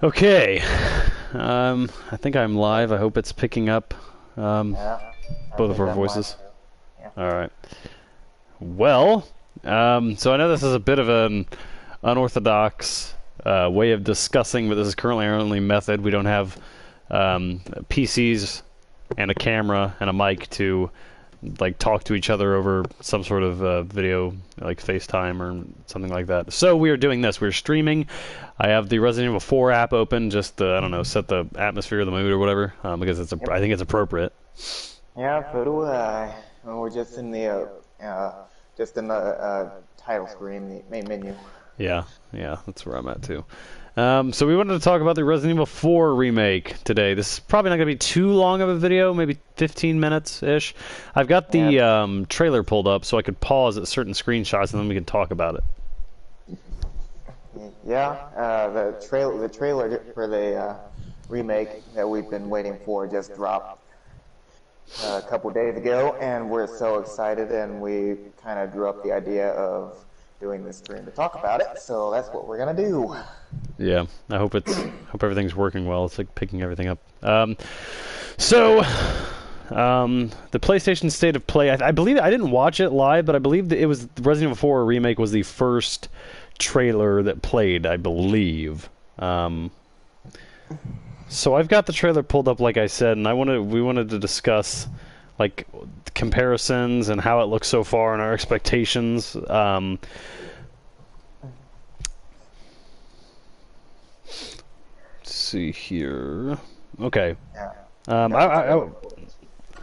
Okay. I think I'm live. I hope it's picking up Yeah, I both of think our I'm live voices. too. Yeah. All right. Well, so I know this is a bit of an unorthodox way of discussing, but this is currently our only method. We don't have PCs and a camera and a mic to like talk to each other over some sort of video, like FaceTime or something like that. So we are doing this. We're streaming. I have the Resident Evil 4 app open, just to, I don't know, set the atmosphere, the mood, or whatever, because Yep. I think it's appropriate. Yeah, so do I. And we're just in the title screen, the main menu. Yeah, yeah, that's where I'm at too. So we wanted to talk about the Resident Evil 4 remake today. This is probably not going to be too long of a video, maybe 15 minutes ish. I've got Yeah, the trailer pulled up so I could pause at certain screenshots and then we can talk about it. yeah. The trailer for the remake that we've been waiting for just dropped a couple days ago, and we're so excited, and we kind of drew up the idea of doing this stream to talk about it. So that's what we're gonna do. Yeah, I hope everything's working well. It's like picking everything up. So the PlayStation State of Play. I believe I didn't watch it live, but I believe that it was Resident Evil 4 remake was the first trailer that played. I believe. So I've got the trailer pulled up, like I said, and we wanted to discuss like comparisons and how it looks so far and our expectations. Let's see here. Okay. Yeah. Um, I, Got the I, trailer. I,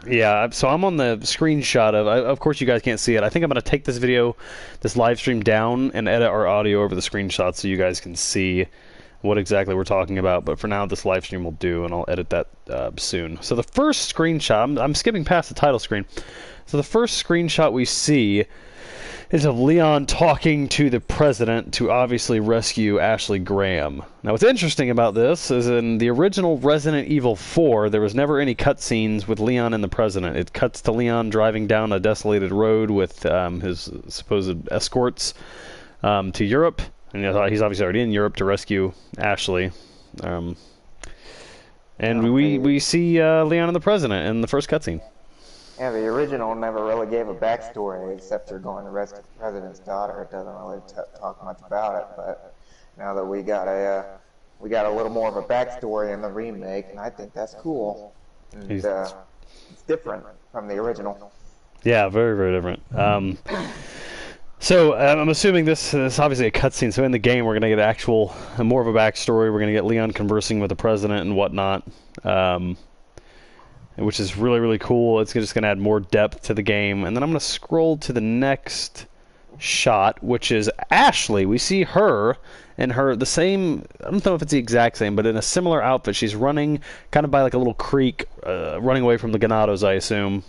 yeah, so I'm on the screenshot of course you guys can't see it. I think I'm going to take this live stream down and edit our audio over the screenshot so you guys can see what exactly we're talking about. But for now, this live stream will do, and I'll edit that soon. So the first screenshot, I'm skipping past the title screen. So the first screenshot we see is of Leon talking to the president to obviously rescue Ashley Graham. Now, what's interesting about this is in the original Resident Evil 4, there was never any cutscenes with Leon and the president. It cuts to Leon driving down a desolated road with his supposed escorts to Europe. And he's obviously already in Europe to rescue Ashley. And Yeah, we see Leon and the president in the first cutscene. yeah, the original never really gave a backstory except for going to rescue the president's daughter. It doesn't really talk much about it, but now that we got a little more of a backstory in the remake, and I think that's cool. And He's, it's different from the original. yeah, very, very different. So I'm assuming this is obviously a cutscene. So in the game, we're going to get more of a backstory. We're going to get Leon conversing with the president and whatnot, which is really, really cool. It's just going to add more depth to the game. And then I'm going to scroll to the next shot, which is Ashley. We see her in the same, I don't know if it's the exact same, but in a similar outfit. She's running kind of by like a little creek, running away from the Ganados, I assume.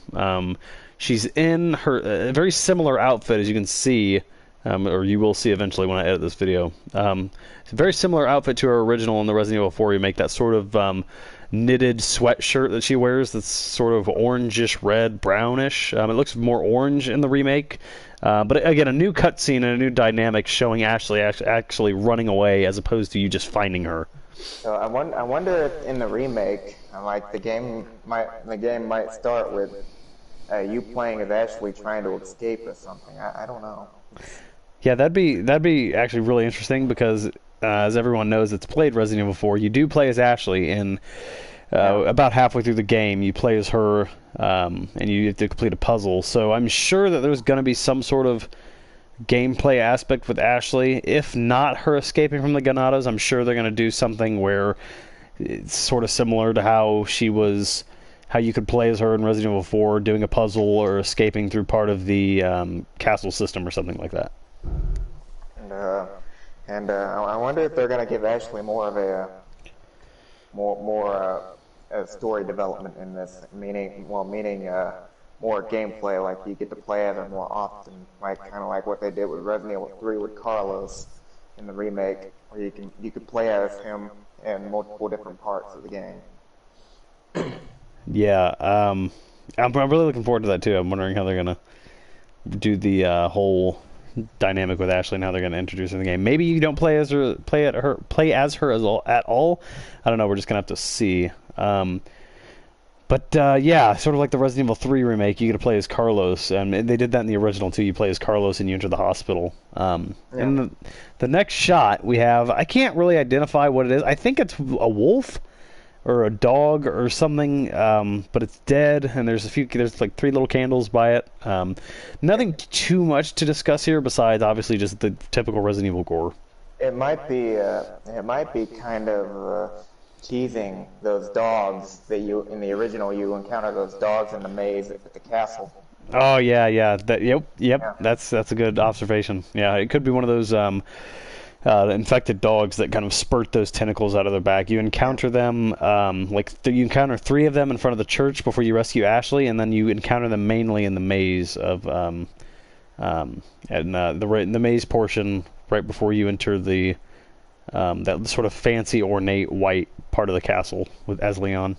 She's in a very similar outfit, as you can see, or you will see eventually when I edit this video. It's a very similar outfit to her original in the Resident Evil 4 remake, that sort of knitted sweatshirt that she wears that's sort of orangish red, brownish. It looks more orange in the remake. But again, a new cutscene and a new dynamic showing Ashley actually running away as opposed to you just finding her. So I wonder if in the remake, like the game might start with you playing as Ashley trying to escape or something. I don't know. Yeah, that'd be actually really interesting because, as everyone knows that's played Resident Evil 4, you do play as Ashley, and about halfway through the game, you play as her, and you have to complete a puzzle. So I'm sure that there's going to be some sort of gameplay aspect with Ashley. If not her escaping from the Ganados, I'm sure they're going to do something where it's sort of similar to how you could play as her in Resident Evil 4, doing a puzzle or escaping through part of the castle system or something like that. I wonder if they're gonna give Ashley more of a story development in this, meaning more gameplay, like you get to play as her more often, like kind of like what they did with Resident Evil 3 with Carlos in the remake, where you could play as him in multiple different parts of the game. Yeah, I'm really looking forward to that too. I'm wondering how they're gonna do the whole dynamic with Ashley and how they're going to introduce her in the game. Maybe you don't play as her, as her at all. I don't know. We're just going to have to see. But yeah, sort of like the Resident Evil 3 remake, you get to play as Carlos, and they did that in the original too. You play as Carlos and you enter the hospital. And the next shot we have, I can't really identify what it is. I think it's a wolf or a dog or something, but it's dead, and there's like 3 little candles by it. Nothing too much to discuss here besides obviously just the typical Resident Evil gore. It might be kind of teasing those dogs that in the original you encounter those dogs in the maze at the castle. Oh yeah. Yep. Yeah. That's a good observation. Yeah, it could be one of those infected dogs that kind of spurt those tentacles out of their back. You encounter them, you encounter 3 of them in front of the church before you rescue Ashley, and then you encounter them mainly in the maze of the maze portion right before you enter the that sort of fancy, ornate white part of the castle as Leon.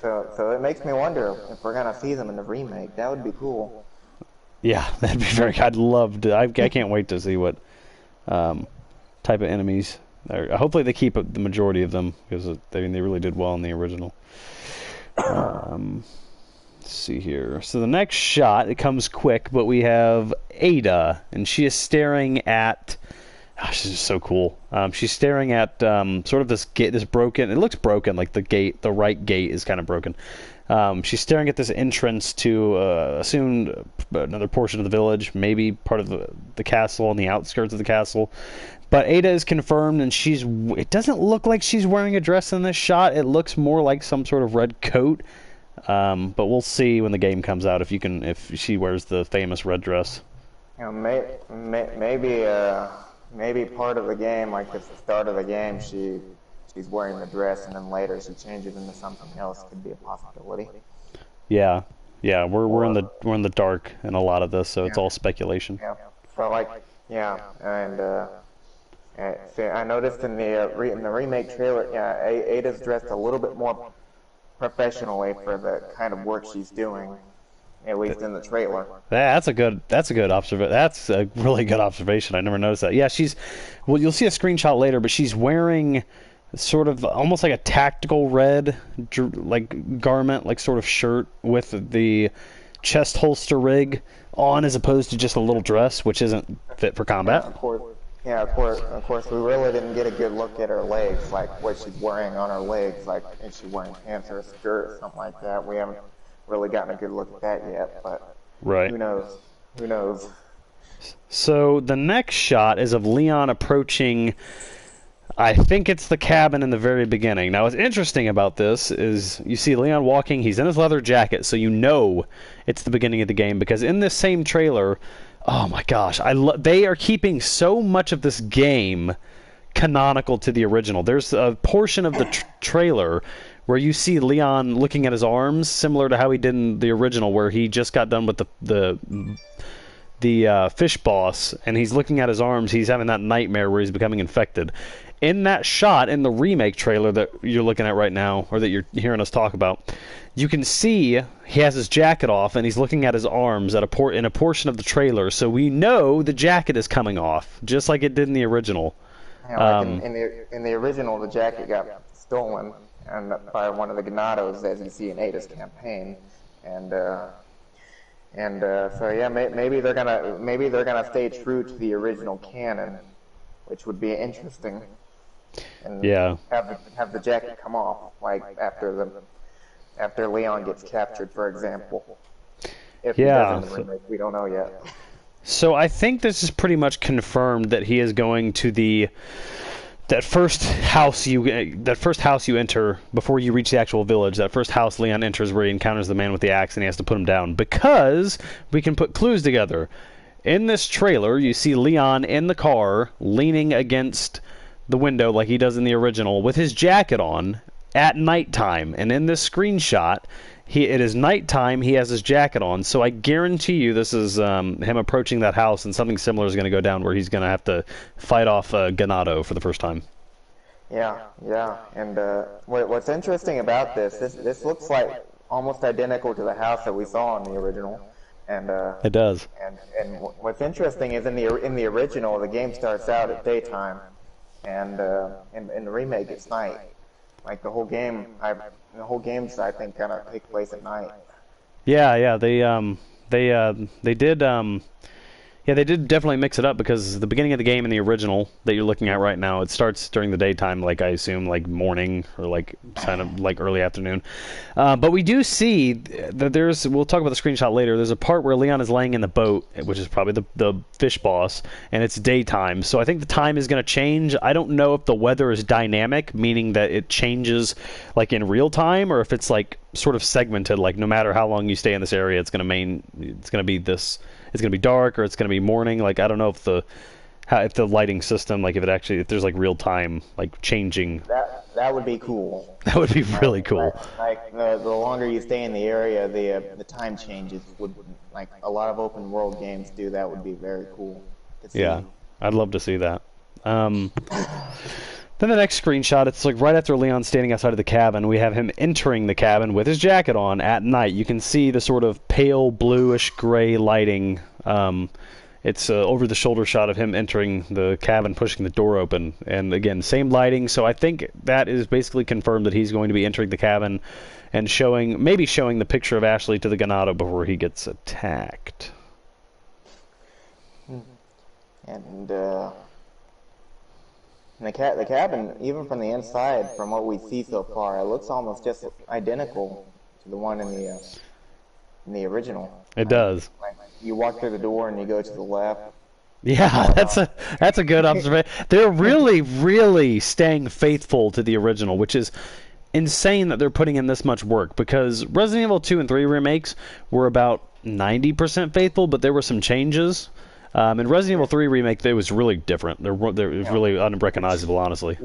So it makes me wonder if we're gonna see them in the remake. That would be cool. Yeah, that'd be very. I'd love to. I can't wait to see what type of enemies. Hopefully, they keep the majority of them because they really did well in the original. Let's see here. So the next shot, it comes quick, but we have Ada, and she is staring at. Oh, she's just so cool. She's staring at sort of this gate, this broken. It looks broken, like the right gate is kind of broken. She's staring at this entrance to assumed another portion of the village, maybe part of the castle on the outskirts of the castle. But Ada is confirmed, and it doesn't look like she's wearing a dress in this shot. It looks more like some sort of red coat. But we'll see when the game comes out if she wears the famous red dress. You know, maybe part of the game, like at the start of the game, she's wearing the dress, and then later she changes into something else. Could be a possibility. Yeah. We're in the dark in a lot of this, so it's all speculation. Yeah. So see, I noticed in the remake trailer, Ada's dressed a little bit more professionally for the kind of work she's doing. At least in the trailer. That's a good observation. That's a really good observation. I never noticed that. Yeah, you'll see a screenshot later, but she's wearing sort of almost like a tactical red like garment, like sort of shirt with the chest holster rig on, as opposed to just a little dress, which isn't fit for combat. Of course, we really didn't get a good look at her legs, like what she's wearing on her legs, like is she wearing pants or a skirt or something like that. We haven't really gotten a good look at that yet, but right. Who knows? So the next shot is of Leon approaching, I think it's the cabin in the very beginning. Now what's interesting about this is you see Leon walking, he's in his leather jacket, so you know it's the beginning of the game, because in this same trailer, oh my gosh, they are keeping so much of this game canonical to the original. There's a portion of the trailer where you see Leon looking at his arms, similar to how he did in the original, where he just got done with the fish boss, and he's looking at his arms. He's having that nightmare where he's becoming infected. In that shot, in the remake trailer that you're looking at right now, or that you're hearing us talk about, you can see he has his jacket off, and he's looking at his arms in a portion of the trailer. So we know the jacket is coming off, just like it did in the original. Yeah, like in the original, the jacket got stolen and by one of the Ganados, as you see in Ada's campaign, and so yeah, maybe they're gonna stay true to the original canon, which would be interesting. And have the jacket come off, like after Leon gets captured, for example. If he does in the remake, we don't know yet. So I think this is pretty much confirmed that he is going to that first house you enter before you reach the actual village. That first house Leon enters, where he encounters the man with the axe and he has to put him down, because we can put clues together. In this trailer, you see Leon in the car leaning against the window like he does in the original with his jacket on at nighttime, and in this screenshot it is nighttime, he has his jacket on, so I guarantee you this is him approaching that house, and something similar is going to go down where he's going to have to fight off Ganado for the first time. Yeah, and what's interesting about this looks like almost identical to the house that we saw in the original, and It does. what's interesting is in the original, the game starts out at daytime, and in the remake, it's night. Like the whole games I think kind of take place at night. Yeah, yeah. They did yeah, they did definitely mix it up because the beginning of the game in the original that you're looking at right now, it starts during the daytime, like I assume, like morning or like kind of like early afternoon. But we do see that we'll talk about the screenshot later, there's a part where Leon is laying in the boat, which is probably the fish boss, and it's daytime. So I think the time is going to change. I don't know if the weather is dynamic, meaning that it changes like in real time, or if it's like sort of segmented, like no matter how long you stay in this area, it's going to be this. It's going to be dark or it's going to be morning. Like I don't know if the lighting system, like if there's like real time like changing. That would be cool. That would be really cool. Like the longer you stay in the area, the time changes. Would like a lot of open world games do that. Would be very cool to see. Yeah, I'd love to see that. Then the next screenshot, it's like right after Leon's standing outside of the cabin, we have him entering the cabin with his jacket on at night. You can see the sort of pale bluish gray lighting. It's over the shoulder shot of him entering the cabin, pushing the door open. And again, same lighting. So I think that is basically confirmed that he's going to be entering the cabin and maybe showing the picture of Ashley to the Ganado before he gets attacked. And the cabin, even from the inside, from what we see so far, it looks almost just identical to the one in the original. It does. Like, you walk through the door and you go to the left. Yeah, that's a good observation. They're really, really staying faithful to the original, which is insane that they're putting in this much work, because Resident Evil 2 and 3 remakes were about 90% faithful, but there were some changes. In Resident Evil 3 Remake, it was really different. It was really unrecognizable, honestly.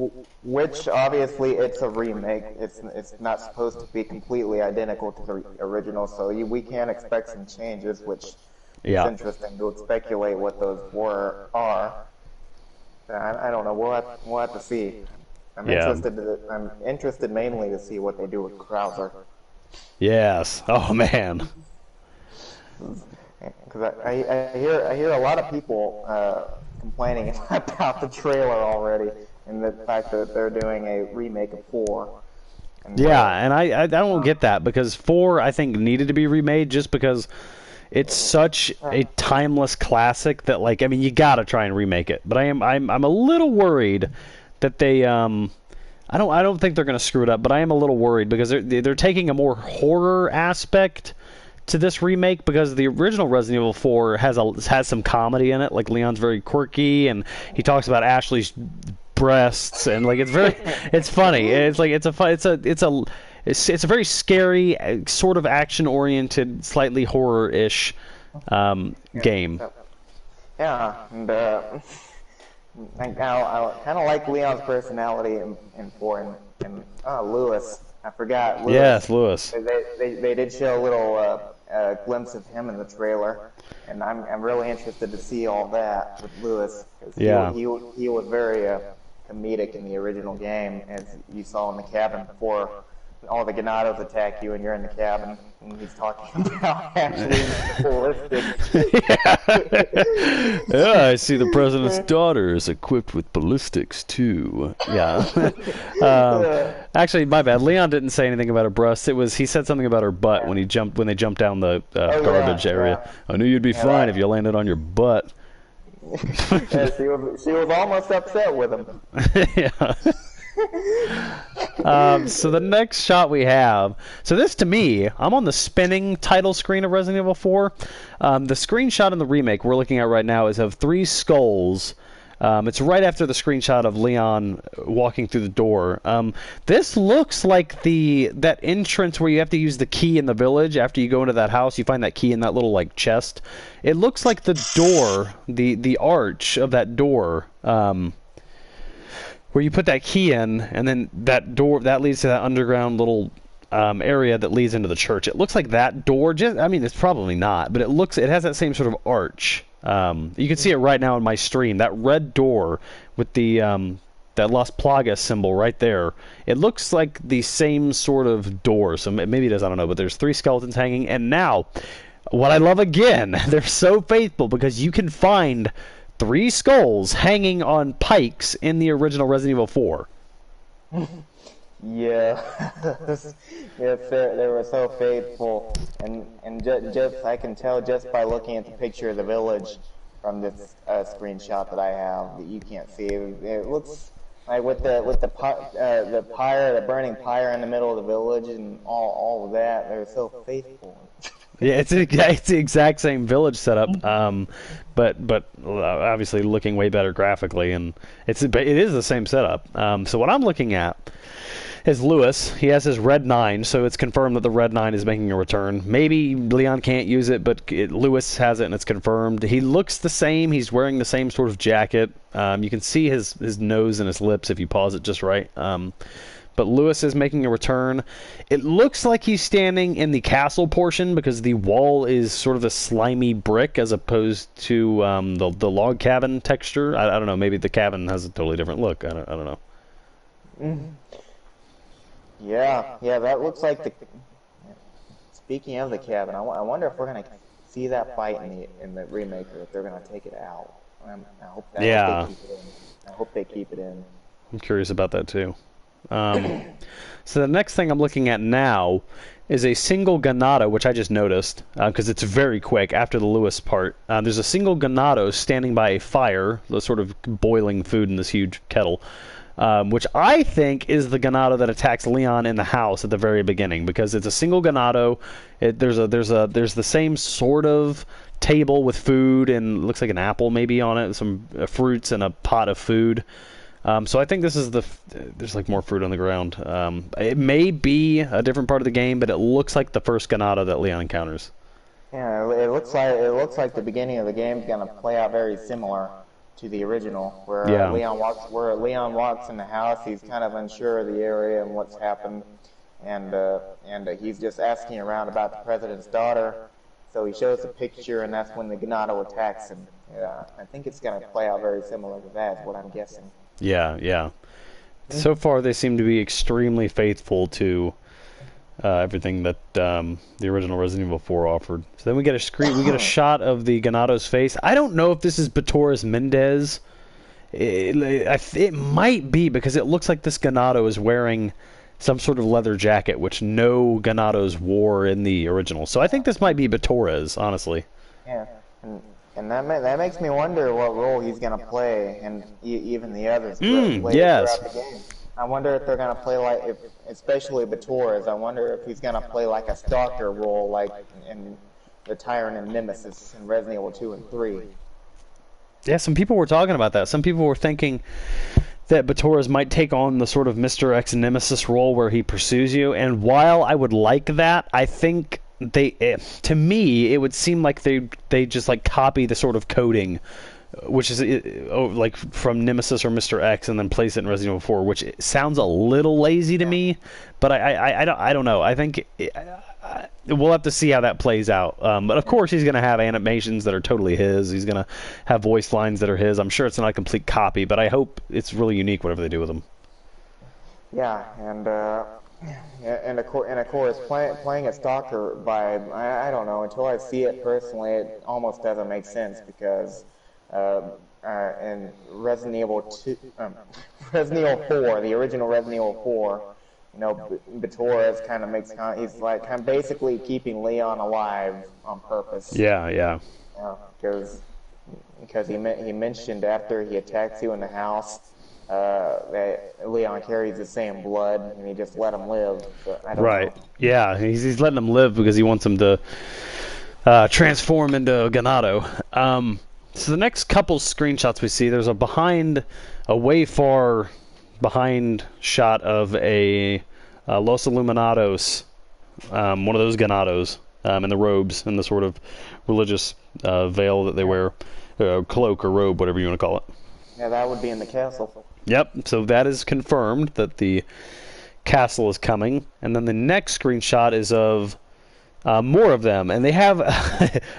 Which, obviously, it's a remake. It's not supposed to be completely identical to the original, so we can expect some changes, which is interesting to speculate what those are. I don't know. We'll have to see. I'm interested mainly to see what they do with Krauser. Yes. Oh, man. Because I hear a lot of people complaining about the trailer already, and the fact that they're doing a remake of 4. And I don't get that, because 4 I think needed to be remade just because it's such a timeless classic that, like, I mean, you gotta try and remake it. But I'm a little worried that they I don't think they're gonna screw it up, but I am a little worried because they're taking a more horror aspect to this remake, because the original Resident Evil 4 has some comedy in it. Like, Leon's very quirky and he talks about Ashley's breasts, and like it's funny. It's like it's a very scary, sort of action oriented, slightly horror-ish game. Yeah, and I kind of like Leon's personality in 4 and Lewis. I forgot. Lewis. Yes, Lewis. They did show a little glimpse of him in the trailer, and I'm really interested to see all that with Lewis. He was very comedic in the original game, as you saw in the cabin before all the Ganados attack you and you're in the cabin and he's talking about actually ballistics. Yeah, I see the president's daughter is equipped with ballistics too. Yeah. Actually, my bad. Leon didn't say anything about her breasts. He said something about her butt when they jumped down the garbage area. I knew you'd be fine if you landed on your butt. Yeah, she was almost upset with him. Yeah. So the next shot we have, so this to me, I'm on the spinning title screen of Resident Evil 4. The screenshot in the remake we're looking at right now is of 3 skulls. It's right after the screenshot of Leon walking through the door. This looks like that entrance where you have to use the key in the village. After you go into that house, you find that key in that little like chest. It looks like the door, the arch of that door, where you put that key in, and then that door that leads to that underground little area that leads into the church. It looks like that door. I mean, it's probably not, but it has that same sort of arch. You can see it right now in my stream. That red door with the that Las Plagas symbol right there. It looks like the same sort of door. So maybe it is. I don't know. But there's 3 skeletons hanging, and now What I love again, they're so faithful because you can find 3 skulls hanging on pikes in the original Resident Evil 4. Yeah, yes, they were so faithful, and just I can tell just by looking at the picture of the village from this screenshot that I have that you can't see. It looks like the burning pyre in the middle of the village and all of that. They're so faithful. Yeah, it's the exact same village setup, but obviously looking way better graphically, and it is the same setup. So what I'm looking at is Lewis. He has his red 9, so it's confirmed that the red 9 is making a return. Maybe Leon can't use it, but Lewis has it, and it's confirmed. He looks the same. He's wearing the same sort of jacket. You can see his nose and his lips if you pause it just right. But Lewis is making a return. It looks like he's standing in the castle portion because the wall is sort of a slimy brick as opposed to the log cabin texture. I don't know. Maybe the cabin has a totally different look. I don't know. Mm-hmm. Yeah, that looks like the. Speaking of the cabin, I wonder if we're gonna see that fight in the remake, or if they're gonna take it out. I hope they keep it in. I hope they keep it in. I'm curious about that too. So the next thing I'm looking at now is a single Ganado, which I just noticed because it's very quick after the Lewis part. There's a single Ganado standing by a fire, the sort of boiling food in this huge kettle, which I think is the Ganado that attacks Leon in the house at the very beginning, because it's a single Ganado. There's the same sort of table with food and looks like an apple maybe on it, some fruits and a pot of food. So I think this is there's like more fruit on the ground. It may be a different part of the game, but it looks like the first Ganado that Leon encounters. Yeah, it looks like the beginning of the game is gonna play out very similar to the original, where Leon walks in the house. He's kind of unsure of the area and what's happened, and he's just asking around about the president's daughter. So he shows a picture, and that's when the Ganado attacks him. Yeah, I think it's gonna play out very similar to that, is what I'm guessing. Yeah. So far, they seem to be extremely faithful to everything that the original Resident Evil 4 offered. So then we get a shot of the Ganado's face. I don't know if this is Batora's Mendez. It might be, because it looks like this Ganado is wearing some sort of leather jacket, which no Ganados wore in the original. So I think this might be Batora's, honestly. Yeah. And that makes me wonder what role he's going to play, and even the others yes. throughout the game. I wonder if they're going to play especially Batora's, I wonder if he's going to play like a stalker role, like in the Tyrant and Nemesis in Resident Evil 2 and 3. Yeah, some people were talking about that. Some people were thinking that Batora's might take on the sort of Mr. X Nemesis role where he pursues you, and while I would like that, I think to me, it would seem like they just like copy the sort of coding, which is like from Nemesis or Mr. X, and then place it in Resident Evil 4, which sounds a little lazy to me. But I don't know. I think we'll have to see how that plays out. But of course, he's going to have animations that are totally his. He's going to have voice lines that are his. I'm sure it's not a complete copy, but I hope it's really unique, whatever they do with him. Yeah, and of course, playing a stalker vibe, I don't know. Until I see it personally, it almost doesn't make sense, because in Resident Evil 4, the original Resident Evil 4, Batora's he's like basically keeping Leon alive on purpose. Yeah. Because he mentioned after he attacks you in the house, that Leon carries the same blood, and he just let him live. But I don't know. Yeah, he's letting him live because he wants him to transform into a Ganado. So the next couple screenshots we see, there's a way far behind shot of a Los Illuminados, one of those Ganados, in the robes and the sort of religious veil that they wear, cloak or robe, whatever you want to call it. Yeah, that would be in the castle. Yep, so that is confirmed that the castle is coming. And then the next screenshot is of more of them. And they have,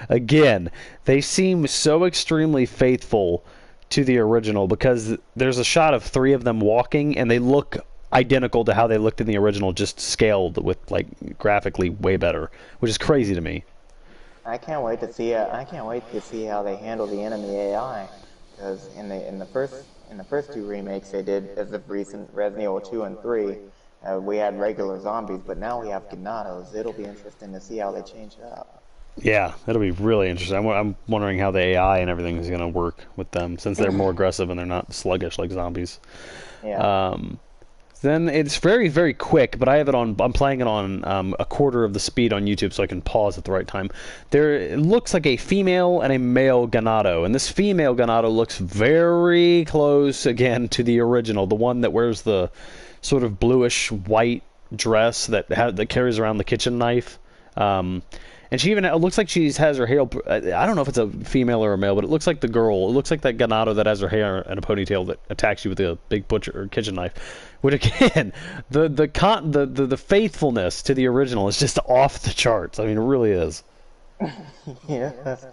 again, they seem so extremely faithful to the original, because there's a shot of 3 of them walking, and they look identical to how they looked in the original, just scaled with, like, graphically way better, which is crazy to me. I can't wait to see how they handle the enemy AI. Because in the first two remakes they did as of recent, Resident Evil 2 and 3, we had regular zombies, but now we have Ganados. It'll be interesting to see how they change it up. Yeah, it'll be really interesting. I'm wondering how the AI and everything is going to work with them since they're more aggressive and they're not sluggish like zombies. Yeah. Um, then it's very, very quick, but I have it on. I'm playing it on a quarter of the speed on YouTube, so I can pause at the right time. It looks like a female and a male Ganado, and this female Ganado looks very close again to the original, the one that wears the sort of bluish white dress that carries around the kitchen knife. And she even, it looks like she has her hair. I don't know if it's a female or a male, but it looks like the girl. It looks like that Ganado that has her hair and a ponytail that attacks you with a big butcher or kitchen knife. Which again, the faithfulness to the original is just off the charts. I mean, it really is. Yes.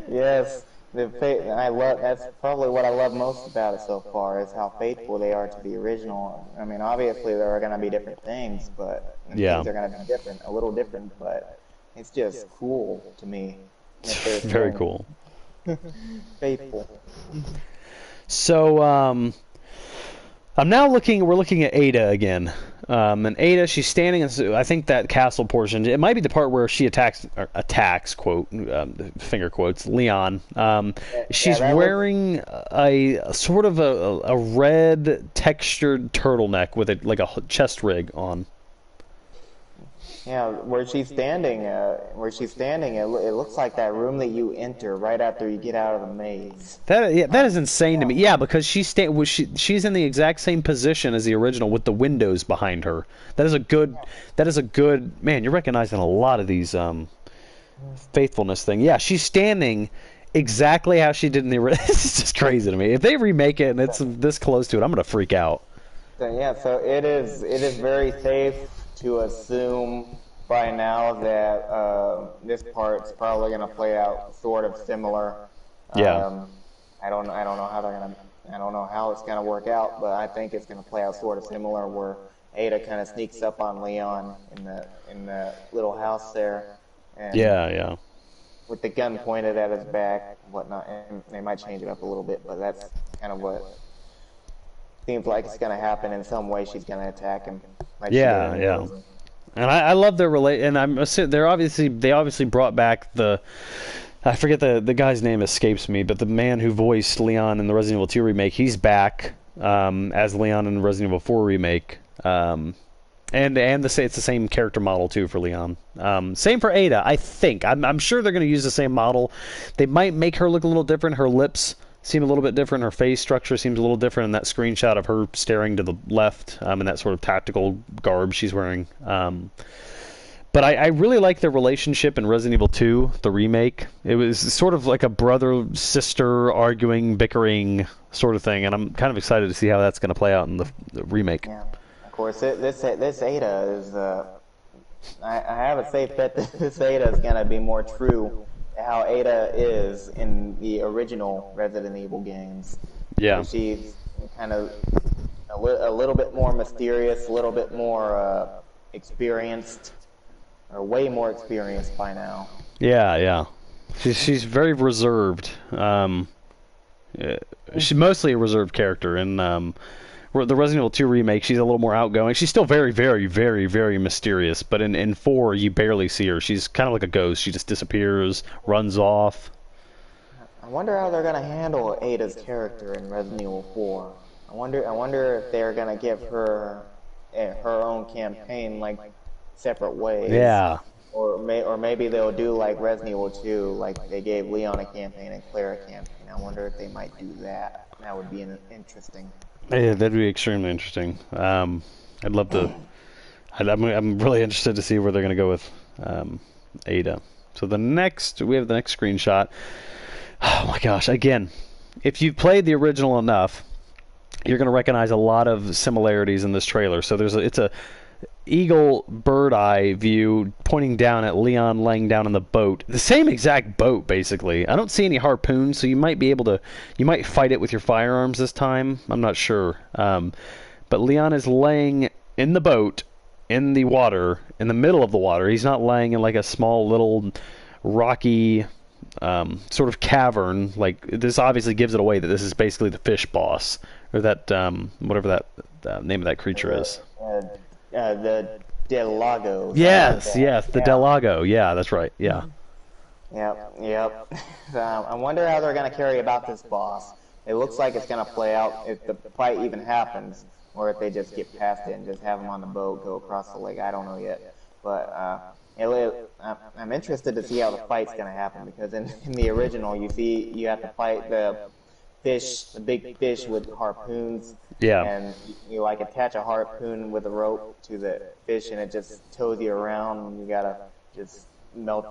Yes. I love that's probably what I love most about it so far is how faithful they are to the original. I mean, obviously there are going to be different things, but Yeah, things are going to be different, a little different, but it's just cool to me that they're very so cool. faithful. So I'm now looking. We're looking at Ada again, and Ada. She's standing in. I think that castle portion. It might be the part where she attacks quote finger quotes Leon. Yeah, She's that was wearing a sort of a red textured turtleneck with like a chest rig on. yeah, where she's standing, it looks like that room that you enter right after you get out of the maze. That is insane to me. Yeah, because she's in the exact same position as the original with the windows behind her. That is a good man. You're recognizing a lot of these faithfulness thing. Yeah, she's standing exactly how she did in the original. It's just crazy to me. If they remake it and it's this close to it, I'm gonna freak out. So yeah, so it is very safe to assume by now that this part's probably going to play out sort of similar. Yeah. I don't know how it's going to work out, but I think it's going to play out sort of similar where Ada kind of sneaks up on Leon in the little house there, and Yeah, yeah. with the gun pointed at his back, and whatnot. And they might change it up a little bit, but that's kind of what seems like it's going to happen in some way. She's going to attack him like she did in Yeah, the yeah. original. And I love their and I'm they obviously brought back I forget the guy's name escapes me, but the man who voiced Leon in the Resident Evil 2 remake, he's back as Leon in the Resident Evil 4 remake. And it's the same character model too for Leon. Same for Ada, I think. I'm sure they're going to use the same model. They might make her look a little different. Her lips seem a little bit different. Her face structure seems a little different in that screenshot of her staring to the left in that sort of tactical garb she's wearing. But I really like their relationship in Resident Evil 2, the remake. It was sort of like a brother-sister arguing, bickering sort of thing, and I'm kind of excited to see how that's going to play out in the remake. Yeah. Of course, this Ada is. I have a safe bet that this Ada is gonna be more true to how Ada is in the original Resident Evil games. Yeah. Where she's kind of a little bit more mysterious, a little bit more experienced, or way more experienced by now. Yeah, yeah. She's very reserved. She's mostly a reserved character, and the Resident Evil 2 remake, she's a little more outgoing. She's still very, very, very, very mysterious, but in 4, you barely see her. She's kind of like a ghost. She just disappears, runs off. I wonder how they're gonna handle Ada's character in Resident Evil 4. I wonder if they're gonna give her her own campaign like separate ways. Yeah. Or maybe they'll do like Resident Evil 2, like they gave Leon a campaign and Claire a campaign. I wonder if they might do that. That would be interesting. Yeah, that'd be extremely interesting. I'd love to. I'm really interested to see where they're going to go with Ada. So we have the next screenshot. Oh my gosh! Again, if you've played the original enough, you're going to recognize a lot of similarities in this trailer. So it's a eagle bird eye view pointing down at Leon laying down in the boat. The same exact boat, basically. I don't see any harpoons, so you might fight it with your firearms this time. I'm not sure. But Leon is laying in the boat, in the water, in the middle of the water. He's not laying in like a small little rocky sort of cavern. Like, this obviously gives it away that this is basically the fish boss, or that whatever that name of that creature is. The Del Lago. Like Yes, that. yes, the Yeah. Delago. Yeah, that's right. Yeah. Yep, yep. I wonder how they're going to carry about this boss. It looks like it's going to play out if the fight even happens, or if they just get past it and just have him on the boat, go across the lake. I don't know yet. But I'm interested to see how the fight's going to happen, because in the original, you have to fight the big fish with harpoons, Yeah. and you like attach a harpoon with a rope to the fish, and it just tows you around, and you gotta just melt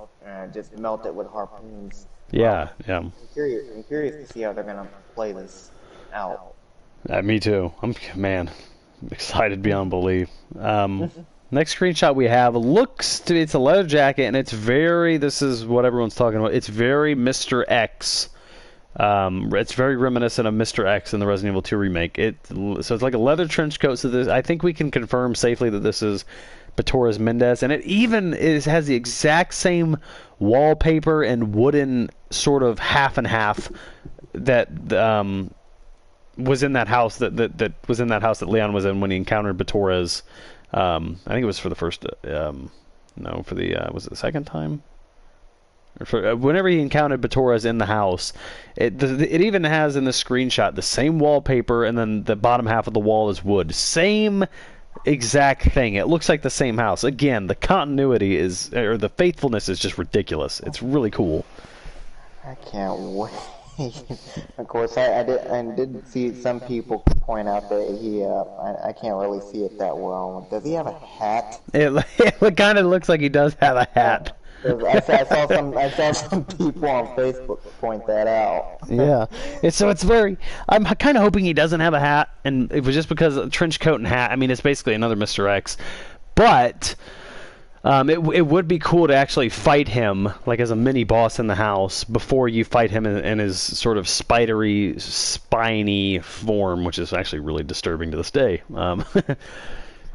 it with harpoons. Yeah, yeah. I'm curious to see how they're gonna play this out. Me too. Man, excited beyond belief. Next screenshot we have it's a leather jacket, and this is what everyone's talking about. It's very Mr. X. It's very reminiscent of Mr. X in the Resident Evil 2 remake. So it's like a leather trench coat. So I think we can confirm safely that this is Torres Mendez, and it even has the exact same wallpaper and wooden sort of half and half that was in that house that was in that house that Leon was in when he encountered Torres. I think it was for the first no, for the was it the second time? Whenever he encountered Torres in the house, it even has in the screenshot the same wallpaper, and then the bottom half of the wall is wood. Same exact thing. It looks like the same house. Again, the continuity or the faithfulness is just ridiculous. It's really cool. I can't wait. Of course, I did see some people point out that I can't really see it that well. Does he have a hat? It kind of looks like he does have a hat. I saw some people on Facebook point that out. Yeah, it's very. I'm kind of hoping he doesn't have a hat, and it was just because of trench coat and hat. I mean, it's basically another Mr. X, but it would be cool to actually fight him like as a mini boss in the house before you fight him in his sort of spidery, spiny form, which is actually really disturbing to this day.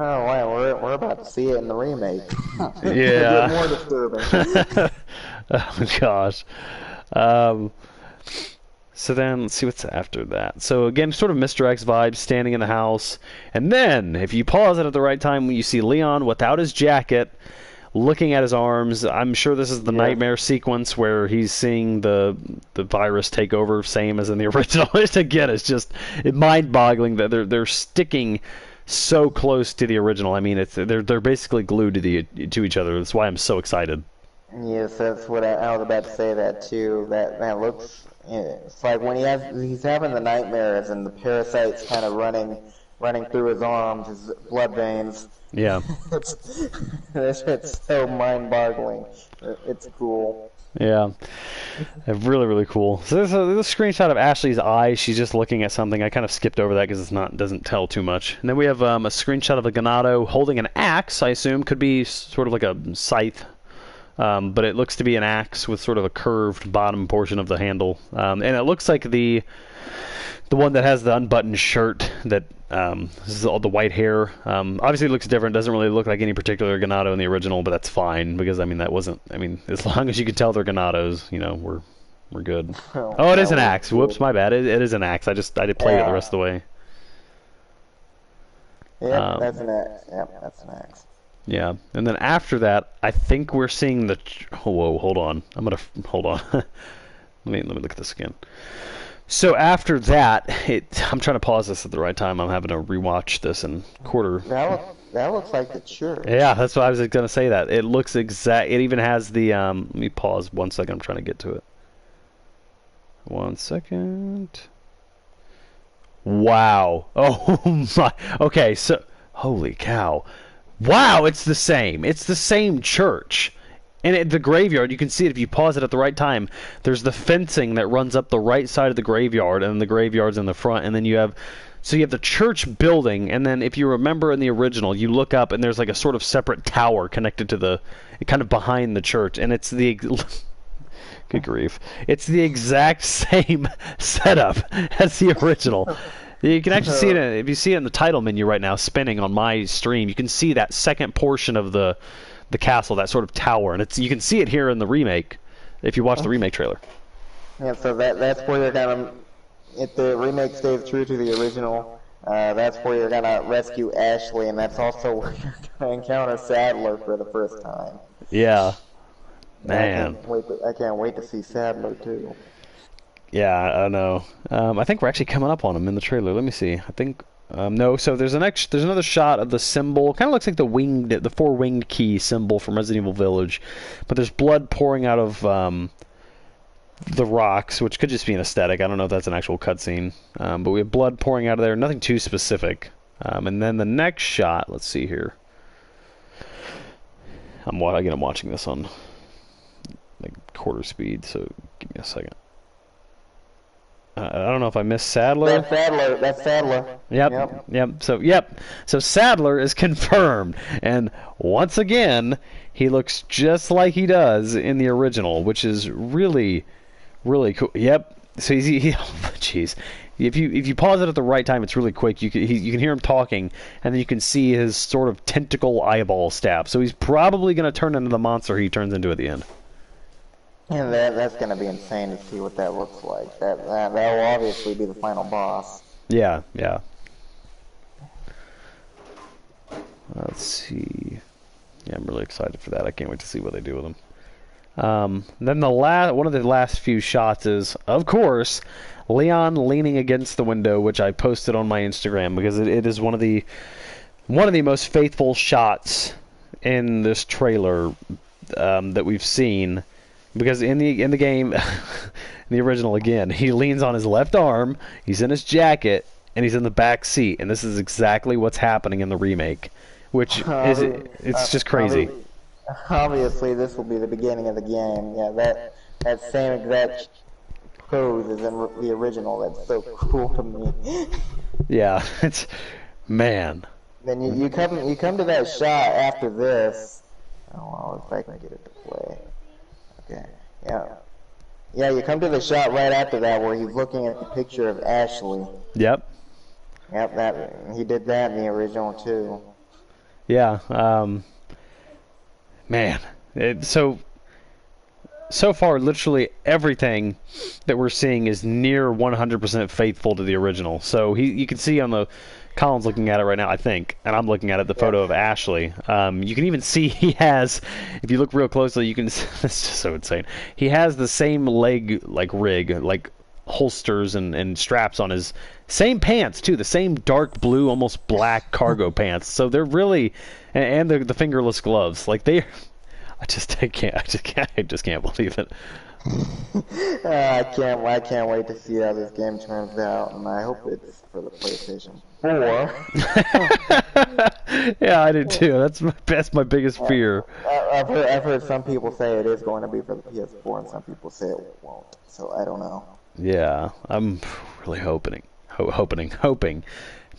Oh wow, we're about to see it in the remake. Yeah. More disturbing. Oh gosh. So then let's see what's after that. So again, sort of Mr. X vibes, standing in the house, and then if you pause it at the right time, you see Leon without his jacket, looking at his arms. I'm sure this is the nightmare sequence where he's seeing the virus take over, same as in the original. Again, it's just mind-boggling that they're sticking so close to the original. I mean, they're basically glued to each other. That's why I'm so excited. Yes, that's what I was about to say. That too. That looks. It's like when he's having the nightmares and the parasites kind of running through his arms, his blood veins. Yeah. It's so mind-boggling. It's cool. Yeah, really, really cool. So there's a screenshot of Ashley's eye. She's just looking at something. I kind of skipped over that because doesn't tell too much. And then we have a screenshot of a Ganado holding an axe. I assume could be sort of like a scythe, but it looks to be an axe with sort of a curved bottom portion of the handle. And it looks like the one that has the unbuttoned shirt that this is all the white hair. Obviously, it looks different. Doesn't really look like any particular Ganado in the original, but that's fine because I mean as long as you can tell they're Ganados, we're good. Oh, it is an axe. Whoops, my bad. It is an axe. I did play it the rest of the way. Yeah, that's an axe. Yep, that's an axe. Yeah, and then after that, I think we're seeing the. Whoa, hold on. Hold on. let me look at this again. So after that, I'm trying to pause this at the right time. I'm having to rewatch this in quarter. That looks like the church. Yeah, that's what I was going to say. That it looks exact. It even has the. Let me pause 1 second. I'm trying to get to it. 1 second. Wow. Oh my. Okay, so holy cow. Wow, it's the same. It's the same church. And at the graveyard, you can see it if you pause it at the right time. There's the fencing that runs up the right side of the graveyard, and the graveyard's in the front. And then you have the church building, and then if you remember in the original, you look up and there's like a sort of separate tower connected to kind of behind the church, and it's the good grief, it's the exact same setup as the original. You can actually see it if you see it in the title menu right now, spinning on my stream. You can see that second portion of the castle, that sort of tower, and you can see it here in the remake. if you watch the remake trailer. Yeah, so that's where you're gonna, if the remake stays true to the original, that's where you're gonna rescue Ashley, and that's also where you're gonna encounter Sadler for the first time. Yeah, Yeah, man. I can't wait to see Sadler too. Yeah, I know. I think we're actually coming up on him in the trailer. Let me see. I think no. So there's another shot of the symbol. Kind of looks like the four winged key symbol from Resident Evil Village, but there's blood pouring out of the rocks, which could just be an aesthetic. I don't know if that's an actual cutscene, but we have blood pouring out of there. Nothing too specific. And then the next shot. Let's see here. I'm watching this on like quarter speed, so give me a second. I don't know if I missed Sadler. That's Sadler. Yep. So Sadler is confirmed, and once again, he looks just like he does in the original, which is really, really cool. Yep. So jeez. If you pause it at the right time, it's really quick. You can hear him talking, and then you can see his sort of tentacle eyeball stab. So he's probably going to turn into the monster he turns into at the end. And that's gonna be insane to see what that looks like. That will obviously be the final boss. Yeah. Let's see. Yeah, I'm really excited for that. I can't wait to see what they do with him. Then one of the last few shots is, of course, Leon leaning against the window, which I posted on my Instagram because it is one of the most faithful shots in this trailer that we've seen. Because in the game, in the original again, he leans on his left arm, he's in his jacket, and he's in the back seat, and this is exactly what's happening in the remake, which it's just crazy. Obviously, this will be the beginning of the game. Yeah, that same exact pose is in the original. That's so cool to me. Yeah, it's man. Then you come to that shot after this. Oh, well, if I can get it to play. Okay. Yeah, you come to the shot right after that where he's looking at the picture of Ashley. Yep, he did that in the original too. Yeah, man. So far, literally everything that we're seeing is near 100% faithful to the original. So you can see on the Collin's looking at it right now, I think, and I'm looking at it, the photo of Ashley. You can even see he has, if you look real closely, you can. It's just so insane. He has the same rig, like holsters and straps on his same pants too, the same dark blue, almost black cargo pants. So they're really, and the fingerless gloves, like they. I just can't believe it. I can't wait to see how this game turns out, and I hope it's for the PlayStation 4. Yeah, I do too. That's my biggest fear. I've heard some people say it is going to be for the PS4, and some people say it won't. So I don't know. Yeah, I'm really hoping.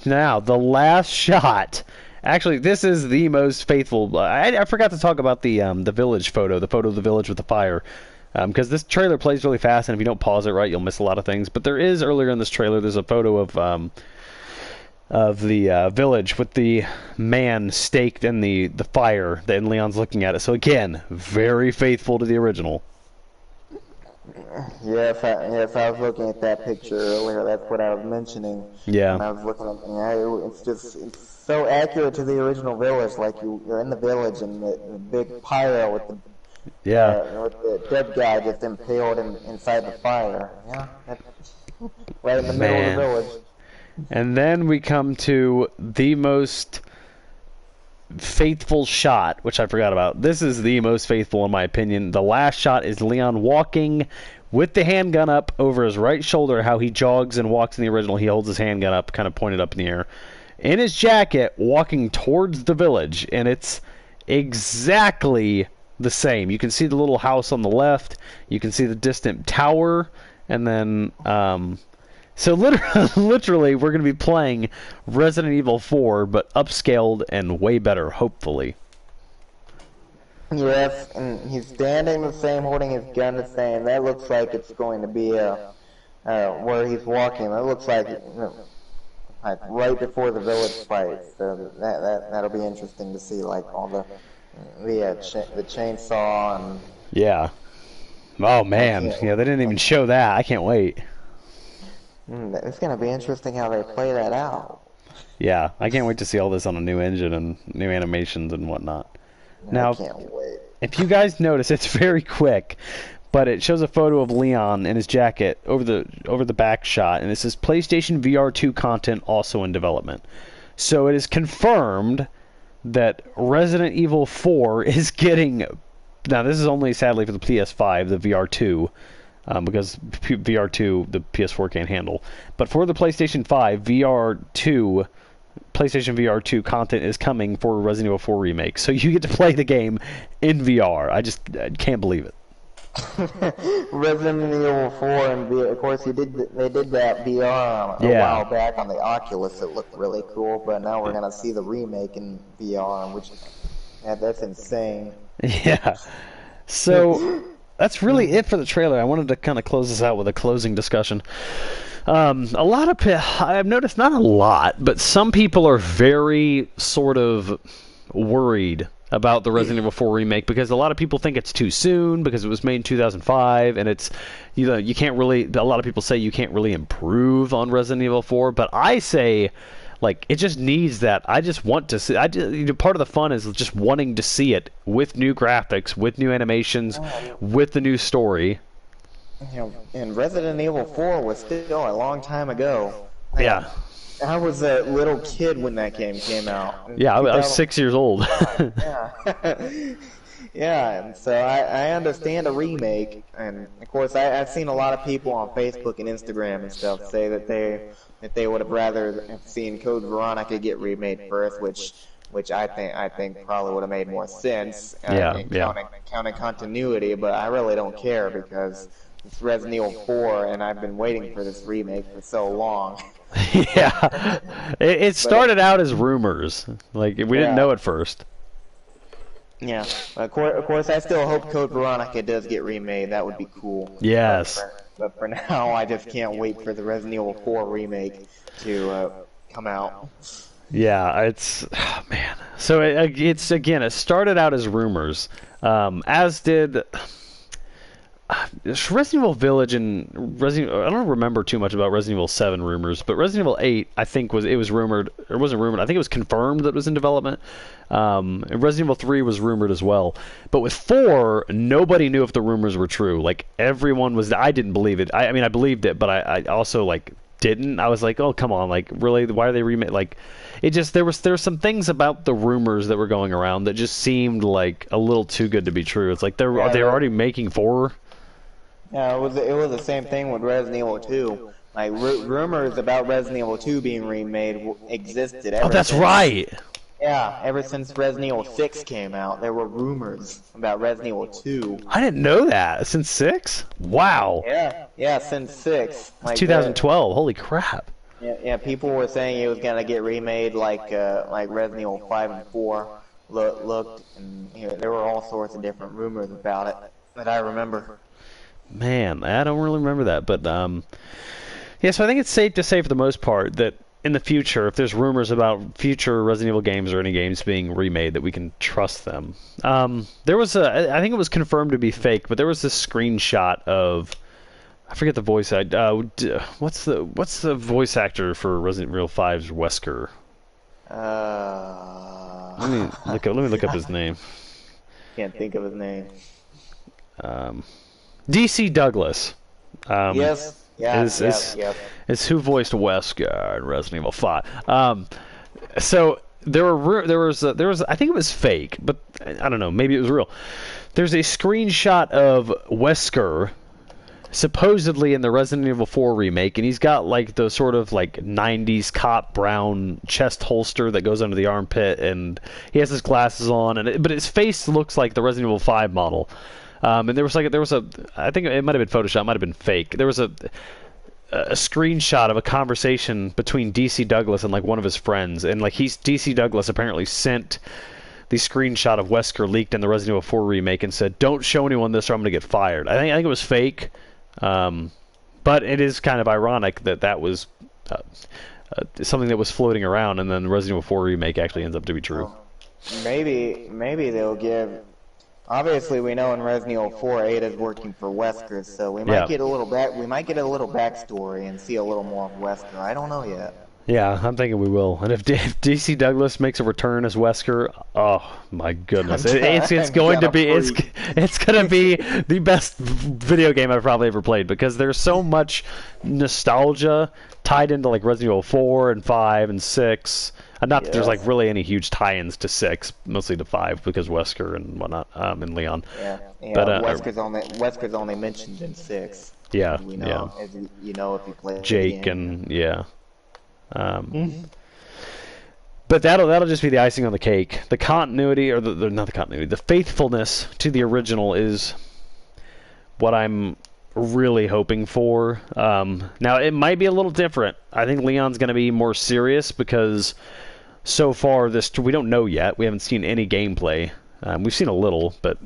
Now, the last shot. Actually, this is the most faithful. I forgot to talk about the village photo, the photo of the village with the fire, because this trailer plays really fast, and if you don't pause it right, you'll miss a lot of things. But there is, earlier in this trailer, there's a photo of the village with the man staked in the fire, and Leon's looking at it. So again, very faithful to the original. Yes, I was looking at that picture earlier. That's what I was mentioning. Yeah. And I was looking at it's so accurate to the original village. Like you're in the village and the big pyre with the dead guy just impaled inside the fire. Yeah, right in the middle of the village. And then we come to the most faithful shot, which I forgot about. This is the most faithful in my opinion. The last shot is Leon walking with the handgun up over his right shoulder, how he jogs and walks in the original. He holds his handgun up, kind of pointed up in the air, in his jacket, walking towards the village, and it's exactly the same. You can see the little house on the left, you can see the distant tower, and then so literally we're going to be playing Resident Evil 4, but upscaled and way better, hopefully. Yes, and he's standing the same, holding his gun the same. That looks like it's going to be where he's walking. That looks like right before the village fight. So that'll be interesting to see, like all the chainsaw and. Yeah, Oh I man, can't. yeah, they didn't even show that. I can't wait. It's gonna be interesting how they play that out. Yeah, I can't wait to see all this on a new engine and new animations and whatnot. I Now, can't wait. if you guys notice, it's very quick, but it shows a photo of Leon in his jacket over the back shot, and it says PlayStation VR 2 content also in development. So it is confirmed that Resident Evil 4 is getting. Now, this is only sadly for the PS5, the VR2, because VR2 the PS4 can't handle. But for the PlayStation 5, VR2, PlayStation VR2 content is coming for Resident Evil 4 Remake. So you get to play the game in VR. I can't believe it. Resident Evil 4 and VR, of course, they did that VR a Yeah. while back on the Oculus. It looked really cool, but now we're gonna see the remake in VR, which that's insane. Yeah. So that's really it for the trailer. I wanted to kind of close this out with a closing discussion. A lot of I've noticed, not a lot, but some people are very sort of worried about the Resident Evil 4 remake because a lot of people think it's too soon because it was made in 2005 and it's you can't really, a lot of people say you can't really improve on Resident Evil 4, but I say like it just needs that. I just want to see. Part of the fun is just wanting to see it with new graphics, with new animations, with the new story. And Resident Evil 4 was still a long time ago. Yeah. I was a little kid when that game came out. Yeah, I was 6 years old. Yeah. Yeah, and so I understand a remake, and of course I've seen a lot of people on Facebook and Instagram and stuff say that they would have rather have seen Code Veronica get remade first, which I think probably would have made more sense. Counting continuity, but I really don't care because it's Resident Evil 4, and I've been waiting for this remake for so long. Yeah, it started out as rumors. Like we didn't know at first. Yeah, of course, I still hope Code Veronica does get remade. That would be cool. Yes. But for now, I just can't wait for the Resident Evil 4 remake to come out. Yeah, it's man. So it's again, it started out as rumors, as did Resident Evil Village and Resident. I don't remember too much about Resident Evil 7 rumors, but Resident Evil 8, I think it was rumored. It wasn't rumored. I think it was confirmed that it was in development. And Resident Evil 3 was rumored as well. But with 4, nobody knew if the rumors were true. Like everyone was. I didn't believe it. I mean, I believed it, but I also like didn't. I was like, oh come on, like really? Why are they remake? Like, it just there were some things about the rumors that were going around that just seemed like a little too good to be true. It's like they're already making 4. Yeah, it was the same thing with Resident Evil 2. Like rumors about Resident Evil 2 being remade existed. Oh, that's right. Yeah, ever since Resident Evil 6 came out, there were rumors about Resident Evil 2. I didn't know that. Since 6? Wow. Yeah, since 6. Like 2012. Holy crap. Yeah, people were saying it was gonna get remade like Resident Evil 5 and 4 looked, and there were all sorts of different rumors about it that I remember. Man, I don't really remember that, but yeah. So I think it's safe to say, for the most part, that in the future, if there's rumors about future Resident Evil games or any games being remade, that we can trust them. There was I think it was confirmed to be fake, but there was this screenshot of, I forget the voice actor. What's the voice actor for Resident Evil 5's Wesker? Let me look up his name. Can't think of his name. DC Douglas. Yes. Is who voiced Wesker in Resident Evil 5. So there was I think it was fake, but I don't know, maybe it was real. There's a screenshot of Wesker supposedly in the Resident Evil 4 remake, and he's got like the sort of like 90s cop brown chest holster that goes under the armpit, and he has his glasses on, but his face looks like the Resident Evil 5 model. And there was a I think it might have been Photoshop, might have been fake. There was a screenshot of a conversation between DC Douglas and like one of his friends, and like DC Douglas apparently sent the screenshot of Wesker leaked in the Resident Evil 4 remake and said, "Don't show anyone this or I'm going to get fired." I think it was fake, but it is kind of ironic that was something that was floating around, and then the Resident Evil 4 remake actually ends up to be true. Maybe they'll give obviously we know in Resident Evil 4 Ada's working for Wesker, so we might Yeah. get a little back. We might get a little backstory and see a little more of Wesker. I don't know yet. Yeah, I'm thinking we will. And if DC Douglas makes a return as Wesker, oh my goodness, it's I'm going to gonna be freak. it's going to be the best video game I've probably ever played because there's so much nostalgia tied into like Resident Evil 4 and 5 and 6. And not that there's like Yes. really any huge tie-ins to 6, mostly to 5 because Wesker and whatnot, and Leon. Yeah, yeah. But Wesker's only mentioned in 6. yeah, We yeah, know, as you know, if you play the Jake game. and yeah. But that'll just be the icing on the cake. The continuity, or not the continuity, the faithfulness to the original is what I'm really hoping for. Now it might be a little different. I think Leon's going to be more serious because so far we don't know yet. We haven't seen any gameplay. We've seen a little, but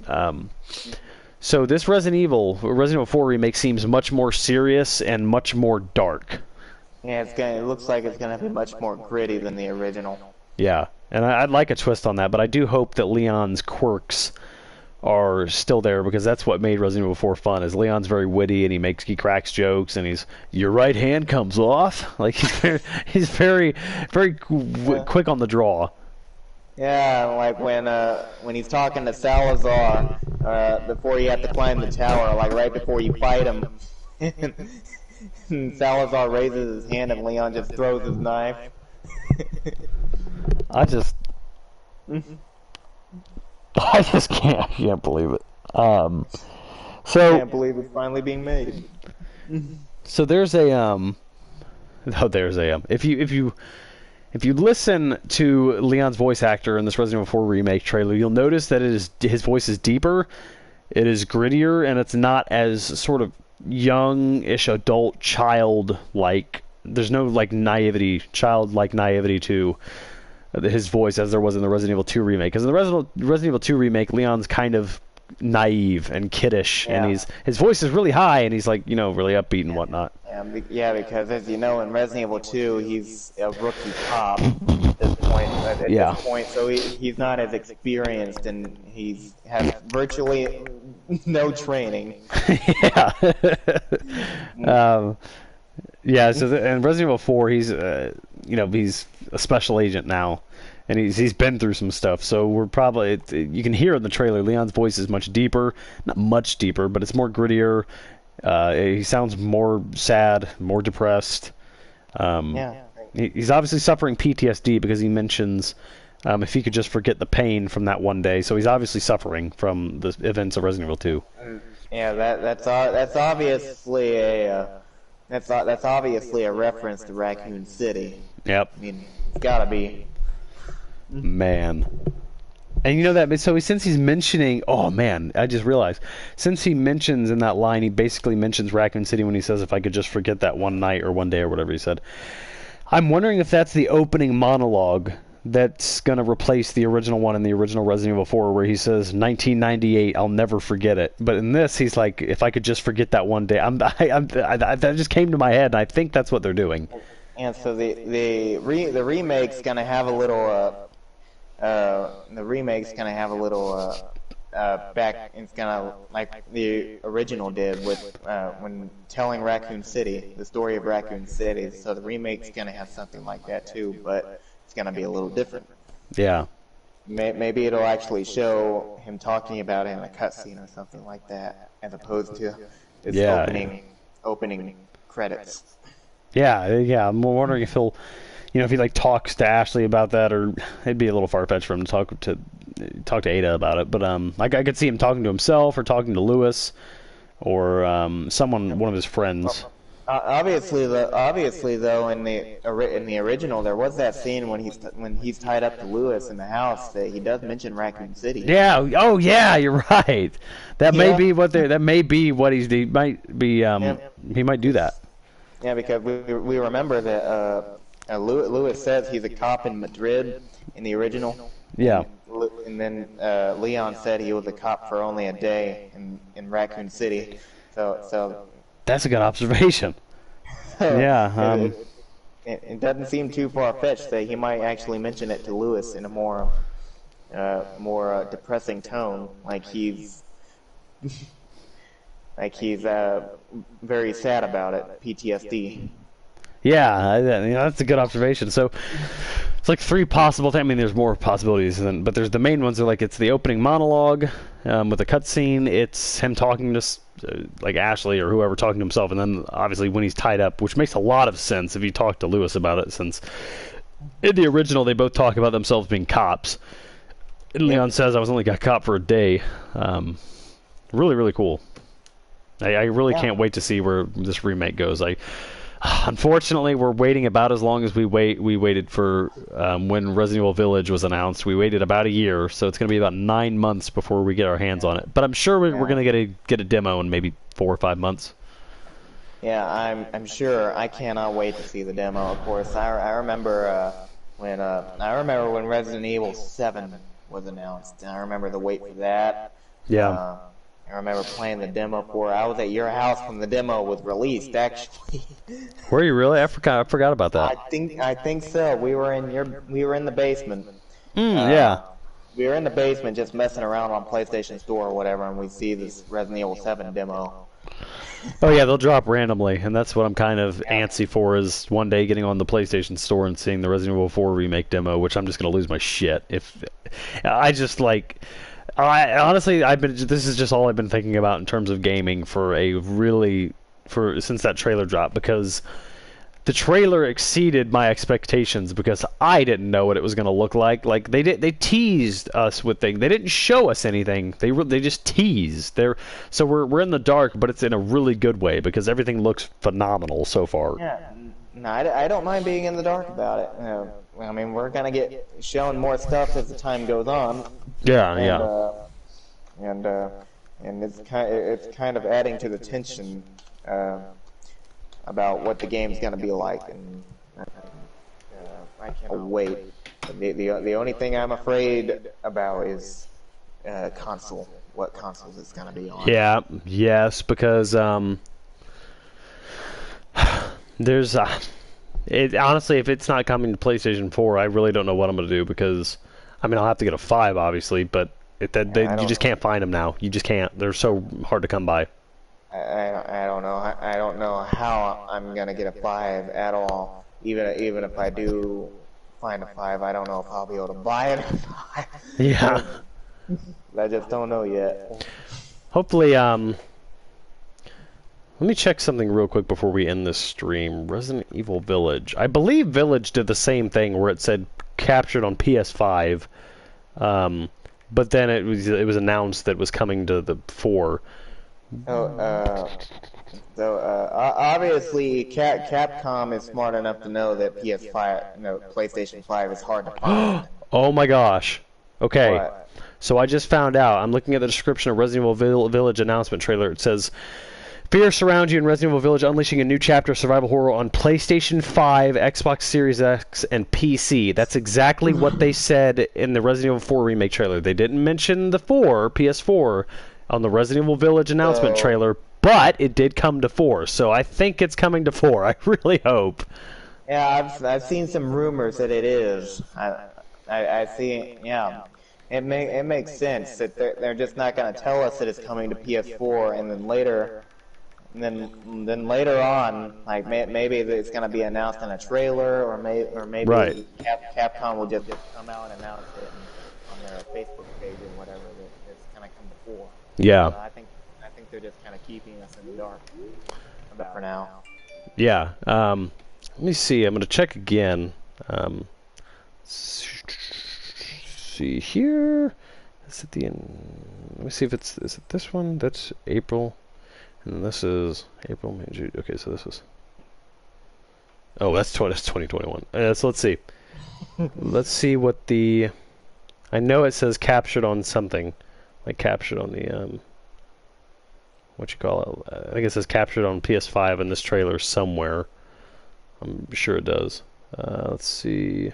so this Resident Evil 4 remake seems much more serious and much more dark. Yeah, it looks like it's gonna be much more gritty than the original. Yeah, and I'd like a twist on that, but I do hope that Leon's quirks are still there because that's what made Resident Evil 4 fun. Is Leon's very witty and he cracks jokes and your right hand comes off like he's very quick on the draw. Yeah, like when he's talking to Salazar before you have to climb the tower, like right before you fight him. And Salazar raises his hand and Leon just throws his knife. I just can't believe it. So Can't believe it's finally being made. so there's a if you listen to Leon's voice actor in this Resident Evil 4 remake trailer, you'll notice that his voice is deeper, it is grittier, and it's not as sort of young-ish adult child-like. There's no like childlike naivety to his voice as there was in the Resident Evil 2 remake. Because in the Resident Evil 2 remake, Leon's kind of naive and kiddish, Yeah. and his voice is really high, and he's like really upbeat and whatnot. Yeah, because as you know, in Resident Evil 2, he's a rookie cop at this point. Yeah. So he's not as experienced, and he has virtually no training. Yeah. Yeah. So in Resident Evil 4, he's he's a special agent now, and he's been through some stuff. So we're probably you can hear in the trailer Leon's voice is much deeper, not much deeper, but it's more grittier. He sounds more sad, more depressed. Yeah. He's obviously suffering PTSD because he mentions if he could just forget the pain from that one day. So he's obviously suffering from the events of Resident Evil 2. Yeah, that's obviously that's obviously a reference to Raccoon City. Yep. I mean, it's gotta be. Man. And you know that, so since he's mentioning, oh man, I just realized, since he mentions in that line, he basically mentions Raccoon City when he says, if I could just forget that one night or one day or whatever he said. I'm wondering if that's the opening monologue that's going to replace the original one in the original Resident Evil 4 where he says, 1998, I'll never forget it. But in this, he's like, if I could just forget that one day. That just came to my head, and I think that's what they're doing. And so the remake's gonna have a little back. It's gonna like the original did with when telling Raccoon City, the story of Raccoon City. So the remake's gonna have something like that too, but it's gonna be a little different. Yeah. Maybe it'll actually show him talking about it in a cutscene or something like that, as opposed to its opening credits. Yeah. I'm wondering if he'll, if he like talks to Ashley about that, or it'd be a little far fetched for him to talk to Ada about it. But I could see him talking to himself or talking to Lewis, or one of his friends. Obviously, though, in the original, there was that scene when he's tied up to Lewis in the house that he does mention Raccoon City. Yeah. Oh, yeah. You're right. That may be what he might be. He might do that. Yeah, because we remember that Lewis says he's a cop in Madrid in the original. Yeah. And then Leon said he was a cop for only a day in Raccoon City. So that's a good observation. Yeah. It doesn't seem too far-fetched that he might actually mention it to Lewis in a more more depressing tone, like he's very sad about it, PTSD. Yeah, that's a good observation. So it's like three possible things. I mean, there's more possibilities, but there's the main ones are like it's the opening monologue with a cutscene. It's him talking to like Ashley or whoever talking to himself, and then obviously when he's tied up, which makes a lot of sense if you talk to Lewis about it, since in the original they both talk about themselves being cops. And Leon says, "I was only got caught for a day." Really, really cool. I really can't wait to see where this remake goes. Unfortunately, we're waiting about as long as we waited for when Resident Evil Village was announced. We waited about a year, so it's going to be about 9 months before we get our hands on it. But I'm sure we're going to get a demo in maybe 4 or 5 months. Yeah, I'm sure. I cannot wait to see the demo. Of course, I remember when Resident Evil 7 was announced. And I remember the wait for that. Yeah. I remember playing the demo for. I was at your house when the demo was released. Actually. Were you really? I forgot about that. I think so. We were in the basement. Yeah. We were in the basement just messing around on PlayStation Store or whatever, and we see this Resident Evil 7 demo. Oh yeah, they'll drop randomly, and that's what I'm kind of antsy for. Is one day getting on the PlayStation Store and seeing the Resident Evil 4 remake demo, which I'm just gonna lose my shit. If I just like. Honestly, this is just all I've been thinking about in terms of gaming since that trailer dropped, because the trailer exceeded my expectations because I didn't know what it was going to look like. Like they teased us with things. They didn't show us anything. They just teased. So we're in the dark, but it's in a really good way because everything looks phenomenal so far. Yeah. No, I don't mind being in the dark about it. I mean, we're gonna get shown more stuff as the time goes on. Yeah, and it's kind of adding to the tension about what the game's gonna be like, and I can't wait. The only thing I'm afraid about is console. What consoles it's gonna be on? Yeah, yes, because there's honestly, if it's not coming to PlayStation 4, I really don't know what I'm going to do, because I mean, I'll have to get a 5 obviously, but you just can't find them now. You just can't. They're so hard to come by. I don't know. I don't know how I'm going to get a 5 at all. Even if I do find a 5, I don't know if I'll be able to buy it. Yeah. I just don't know yet. Hopefully, let me check something real quick before we end this stream. Resident Evil Village. I believe Village did the same thing where it said captured on PS5, but then it was announced that it was coming to the 4. Obviously, Capcom is smart enough to know that PlayStation 5 is hard to find. Oh my gosh. Okay. What? So I just found out. I'm looking at the description of Resident Evil Village announcement trailer. It says, "Fear surrounds you in Resident Evil Village, unleashing a new chapter of survival horror on PlayStation 5, Xbox Series X, and PC." That's exactly what they said in the Resident Evil 4 remake trailer. They didn't mention the PS4, on the Resident Evil Village announcement trailer, but it did come to 4. So I think it's coming to 4. I really hope. Yeah, I've seen some rumors that it is. I see. Yeah. It makes sense that they're just not going to tell us that it's coming to PS4, and then later on, like maybe it's going to be announced in a trailer, or maybe right. Capcom will just come out and announce it on their Facebook page or whatever that it's going to come to 4. Yeah. I think they're just kind of keeping us in the dark about for now. Yeah. Let me see. I'm going to check again. See here. Is it the end? Let me see if is it this one? That's April, and this is April, May, June. Okay, so this is. Oh, that's 2021. So let's see. Let's see what the. I know it says captured on something, like captured on the what you call it? I think it says captured on PS5 in this trailer somewhere. I'm sure it does. Let's see.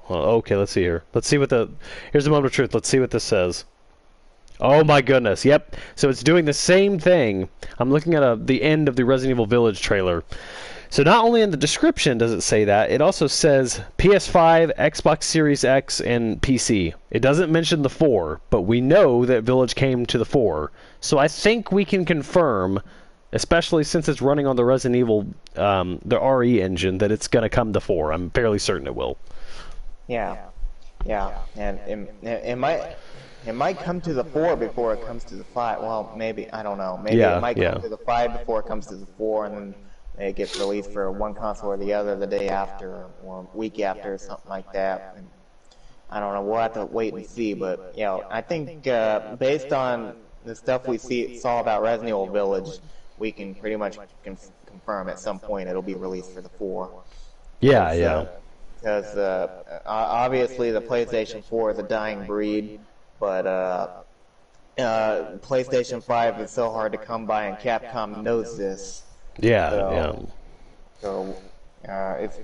Well, okay, let's see here. Let's see what here's the moment of truth. Let's see what this says. Oh my goodness, yep. So it's doing the same thing. I'm looking at the end of the Resident Evil Village trailer. So not only in the description does it say that, it also says PS5, Xbox Series X, and PC. It doesn't mention the 4, but we know that Village came to the 4. So I think we can confirm, especially since it's running on the Resident Evil, the RE engine, that it's going to come to 4. I'm fairly certain it will. Yeah, yeah, and it might come to the 4 before it comes to the 5. Well, maybe, I don't know. Maybe it might come to the 5 before it comes to the 4, and then it gets released for one console or the other the day after or week after or something like that. And I don't know. We'll have to wait and see. But you know, I think based on the stuff we saw about Resident Evil Village, we can pretty much confirm at some point it'll be released for the 4. Yeah, yeah. Because obviously the PlayStation 4 is a dying breed, but PlayStation 5 is so hard to come by, and Capcom knows this. Yeah, So it's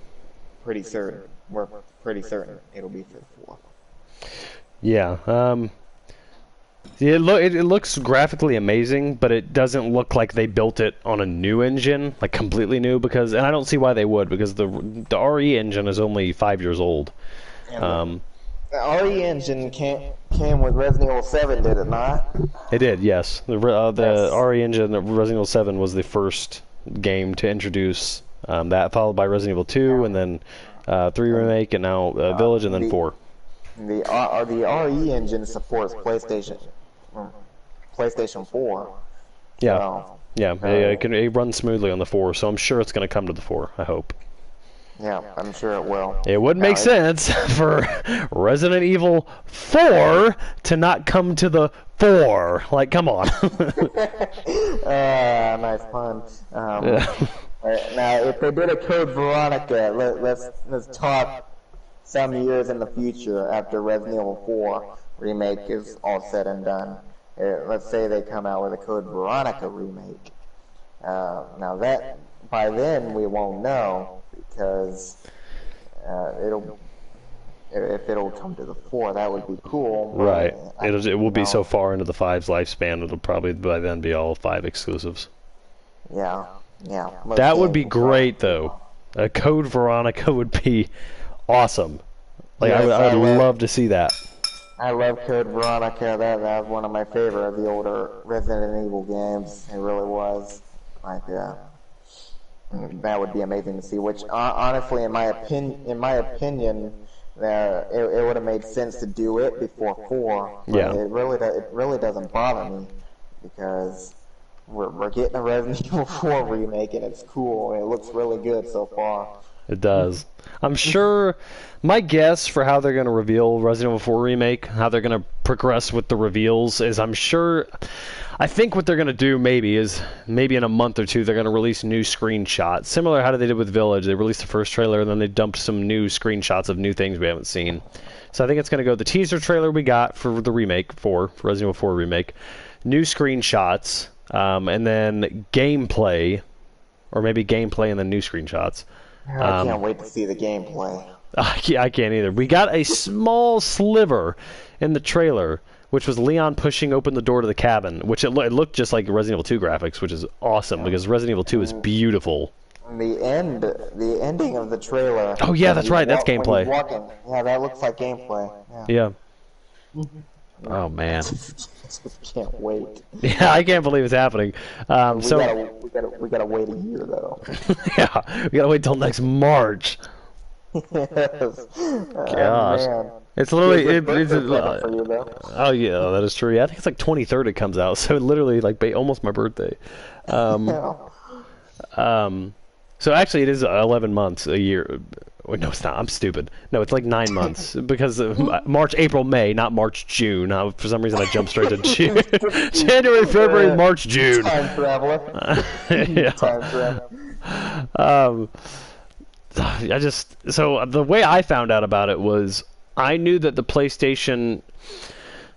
pretty certain. We're pretty certain it'll be for the 4. Yeah. It looks graphically amazing, but it doesn't look like they built it on a new engine, like completely new. And I don't see why they would, because the RE engine is only 5 years old. The RE engine came with Resident Evil 7, did it not? It did, yes. The RE engine of Resident Evil 7 was the first game to introduce that, followed by Resident Evil 2, and then 3 Remake, and now Village, and then 4. The RE engine supports PlayStation 4. Yeah, So, it runs smoothly on the 4, so I'm sure it's going to come to the 4, I hope. Yeah, I'm sure it will. It would make sense for Resident Evil 4 to not come to the 4. Like, come on. Nice pun. Now, if they did a Code Veronica, let's talk some years in the future after Resident Evil 4 remake is all said and done. Let's say they come out with a Code Veronica remake. Now that by then we won't know, because if it'll come to the 4, that would be cool. Right. It will be so far into the 5's lifespan, it'll probably by then be all 5 exclusives. Yeah. That would be great, though. A Code Veronica would be awesome. Like, yes, I would love to see that. I love Code Veronica. That was one of my favorite of the older Resident Evil games. It really was. Like, that would be amazing to see. Which, honestly, in my opinion, it would have made sense to do it before 4. Yeah. It really doesn't bother me, because we're getting a Resident Evil 4 remake, and it's cool, and it looks really good so far. It does. I'm sure, my guess for how they're going to reveal Resident Evil 4 Remake, how they're going to progress with the reveals, is I think what they're going to do is maybe in a month or two they're going to release new screenshots. Similar to how they did with Village. They released the first trailer and then they dumped some new screenshots of new things we haven't seen. So I think it's going to go the teaser trailer we got for the remake, for Resident Evil 4 Remake, new screenshots, and then gameplay, or maybe gameplay and then new screenshots. I can't wait to see the gameplay. I can't either. We got a small sliver in the trailer, which was Leon pushing open the door to the cabin, which it looked just like Resident Evil 2 graphics, which is awesome, because Resident Evil 2 is beautiful. The ending of the trailer. Oh yeah, that's right. That's gameplay. Yeah, that looks like gameplay. Yeah. Oh man. Can't wait. Yeah, I can't believe it's happening. We gotta wait a year though. Yeah, we gotta wait till next March. Yes. Gosh, Man. it's literally For you, though. Oh yeah, that is true. Yeah, I think it's like 23rd it comes out, so literally like almost my birthday. So actually, it is 11 months a year. Wait, no, it's not. I'm stupid. No, it's like 9 months, because of March, April, May, not March, June. For some reason, I jumped straight to June. January, February, March, June. Time traveler. Yeah. Time traveler. So the way I found out about it was I knew that the PlayStation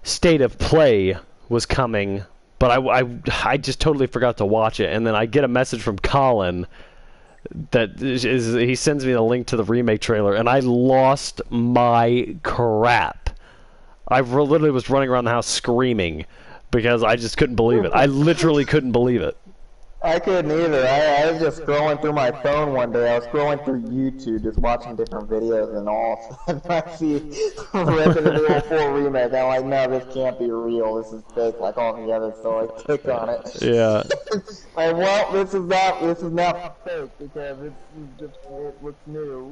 State of Play was coming, but I just totally forgot to watch it. And then I get a message from Collin that he sends me the link to the remake trailer, and I lost my crap. I literally was running around the house screaming because I just couldn't believe it. I literally couldn't believe it. I couldn't either. I was just scrolling through my phone one day. I was scrolling through YouTube, just watching different videos, and all of a sudden I see Resident Evil 4 Remake. I'm like, no, this can't be real. This is fake, like all the others. So I click on it. Yeah. Like, well, this is not fake because it looks new.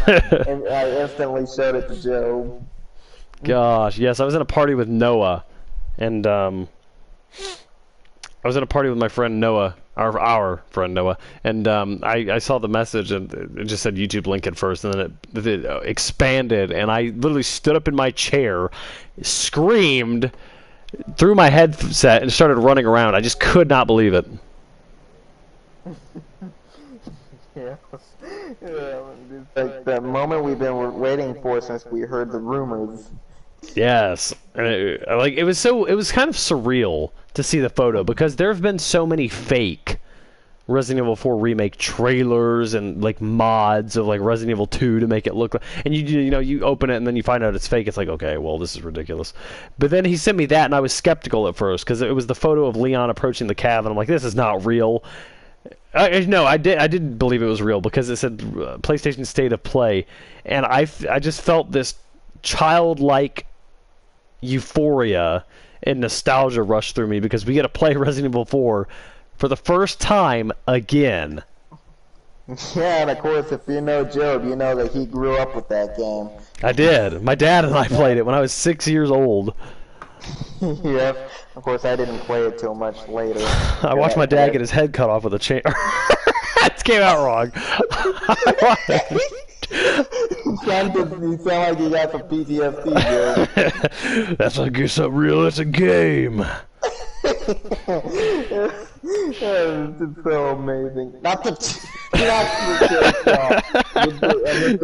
And I instantly showed it to Joe. Gosh, yes, I was in a party with Noah, and I was at a party with my friend Noah, our friend Noah, and I saw the message and it just said YouTube link at first, and then it expanded, and I literally stood up in my chair, screamed, threw my headset, and started running around. I just could not believe it. Yeah. Yeah, it's like the moment we've been waiting for since we heard the rumors. Yes, and it was kind of surreal to see the photo because there have been so many fake Resident Evil 4 remake trailers and like mods of like Resident Evil 2 to make it look like, and you open it and then you find out it's fake. It's like, okay, well, this is ridiculous. But then he sent me that and I was skeptical at first because it was the photo of Leon approaching the cab and I'm like, this is not real. No, I didn't believe it was real because it said PlayStation State of Play, and I just felt this childlike euphoria and nostalgia rush through me because we get to play Resident Evil 4 for the first time again. Yeah, and of course, if you know Job, you know that he grew up with that game. I did. My dad and I played it when I was 6 years old. Yep. Of course, I didn't play it till much later. I watched my dad get his head cut off with a chain. That came out wrong. You sound like you got some PTSD, Joe. That's not something real. That's a game. It's so amazing. Not the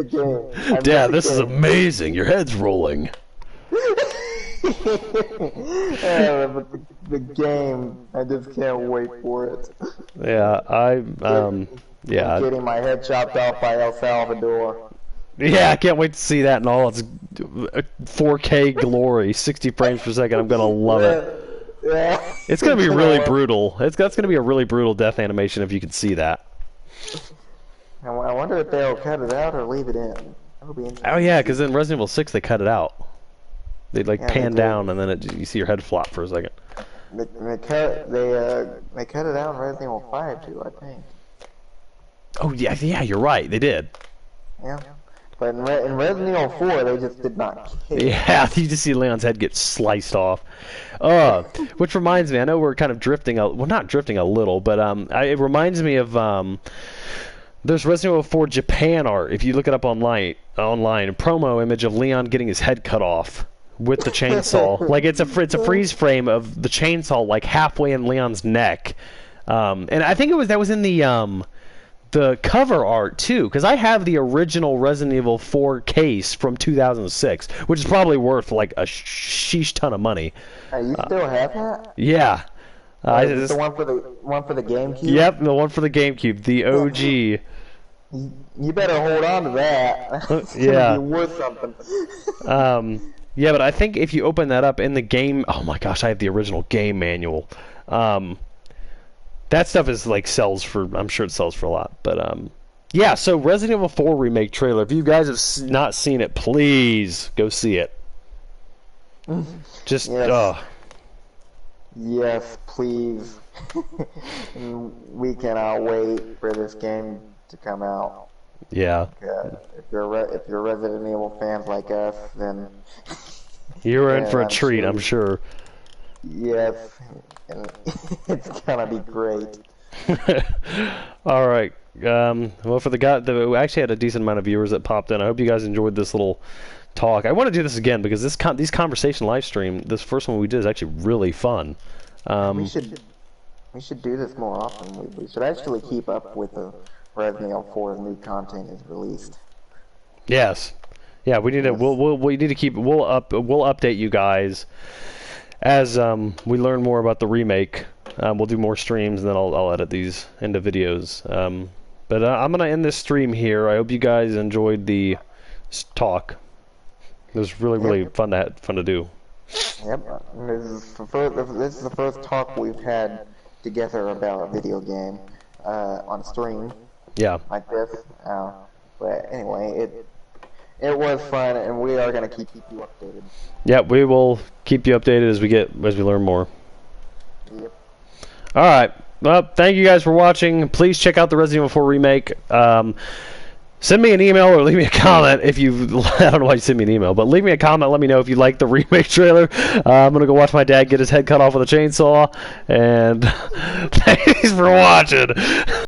game. Dad, this is amazing. Your head's rolling. But the game, I just can't wait for it. Yeah, yeah. Getting my head chopped off by El Salvador. Yeah, I can't wait to see that in all its 4K glory, 60 frames per second. I'm gonna love it. Yeah. It's gonna be really brutal. That's gonna be a really brutal death animation if you can see that. I wonder if they'll cut it out or leave it in. That'll be interesting. Oh yeah, because in Resident Evil 6 they cut it out. They pan they down and then you see your head flop for a second. They cut it out in Resident Evil 5 too, I think. Oh yeah, you're right. They did. Yeah. But in Resident Evil 4, they just did not care. Yeah, you just see Leon's head get sliced off. Which reminds me, I know we're kind of drifting, not drifting a little, but it reminds me of there's Resident Evil 4 Japan art. If you look it up online, a promo image of Leon getting his head cut off with the chainsaw. Like it's a freeze frame of the chainsaw like halfway in Leon's neck. And I think that was in the cover art too, because I have the original Resident Evil 4 case from 2006, which is probably worth like a sheesh ton of money. You still have that? Yeah. Is it the one for the GameCube? Yep, the one for the GameCube, the OG. You better hold on to that. It's Yeah. gonna be worth something. Yeah, but I think if you open that up in the game, oh my gosh, I have the original game manual. That stuff is like I'm sure it sells for a lot. But yeah, so Resident Evil 4 remake trailer. If you guys have not seen it, please go see it. Just Yes. Yes, please. We cannot wait for this game to come out. yeah. If you're Resident Evil fans like us, then You're in for a I'm treat, sure. I'm sure. Yes, and it's gonna be great. All right. Well, for we actually had a decent amount of viewers that popped in. I hope you guys enjoyed this little talk. I want to do this again because these conversation live stream, this first one we did is actually really fun. We should do this more often. We should actually keep up with the Resident Evil 4 new content is released. Yes. Yeah, we need to. We need to keep. We'll update you guys as we learn more about the remake. We'll do more streams, and then I'll edit these into videos. But I'm gonna end this stream here. I hope you guys enjoyed the talk. It was really fun to do. Yep, this is the first talk we've had together about a video game on a stream Yeah. like this. But anyway, it was fun, and we are gonna keep you updated. Yeah, we will keep you updated as we learn more. Yep. All right. Well, thank you guys for watching. Please check out the Resident Evil 4 remake. Send me an email or leave me a comment if you. I don't know why you send me an email, but leave me a comment. Let me know if you like the remake trailer. I'm gonna go watch my dad get his head cut off with a chainsaw. And thanks for watching.